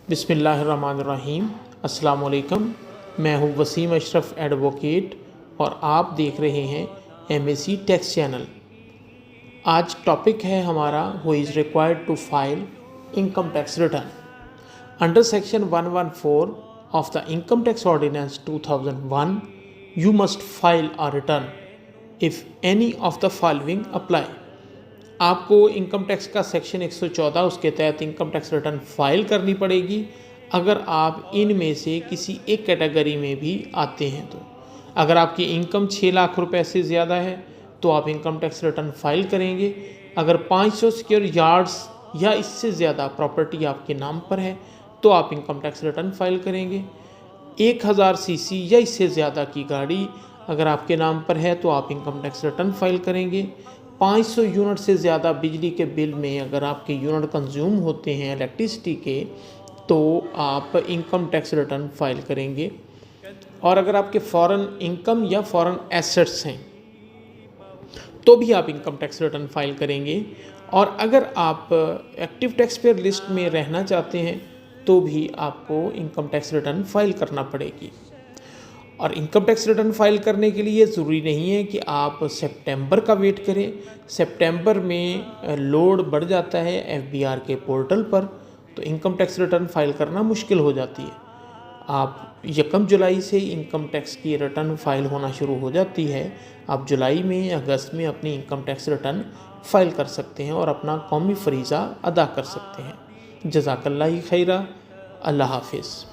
बिस्मिल्लाहिर्रहमानिर्रहीम। अस्सलाम वालेकुम। मैं हूँ वसीम अशरफ एडवोकेट और आप देख रहे हैं MAC टैक्स चैनल। आज टॉपिक है हमारा who is required to file income tax return under section 114 of the income tax ordinance 2001। You must file a return if any of the following apply. आपको income tax का section 114 उसके तहत income tax return file करनी पड़ेगी अगर आप इनमें से किसी एक कैटेगरी में भी आते हैं। तो अगर आपकी इनकम 6 लाख रुपए से ज़्यादा है तो आप इनकम टैक्स रिटर्न फाइल करेंगे। अगर 500 स्क्वायर यार्ड्स या इससे ज़्यादा प्रॉपर्टी आपके नाम पर है तो आप इनकम टैक्स रिटर्न फाइल करेंगे। 1000 सीसी या इससे ज़्यादा की गाड़ी अगर आपके नाम पर है तो आप इनकम टैक्स रिटर्न फाइल करेंगे। 500 यूनिट से ज़्यादा बिजली के बिल में अगर आपके यूनिट कंज्यूम होते हैं इलेक्ट्रिसिटी के तो आप इनकम टैक्स रिटर्न फाइल करेंगे। और अगर आपके फॉरेन इनकम या फॉरेन एसेट्स हैं तो भी आप इनकम टैक्स रिटर्न फाइल करेंगे। और अगर आप एक्टिव टैक्स पेयर लिस्ट में रहना चाहते हैं तो भी आपको इनकम टैक्स रिटर्न फाइल करना पड़ेगी। और इनकम टैक्स रिटर्न फाइल करने के लिए ज़रूरी नहीं है कि आप सितंबर का वेट करें। सितंबर में लोड बढ़ जाता है FBR के पोर्टल पर तो इनकम टैक्स रिटर्न फाइल करना मुश्किल हो जाती है। आप 1 जुलाई से इनकम टैक्स की रिटर्न फाइल होना शुरू हो जाती है। आप जुलाई में अगस्त में अपनी इनकम टैक्स रिटर्न फाइल कर सकते हैं और अपना कौमी फरीज़ा अदा कर सकते हैं। जज़ाकल्लाह खैरा। अल्लाह हाफिज़।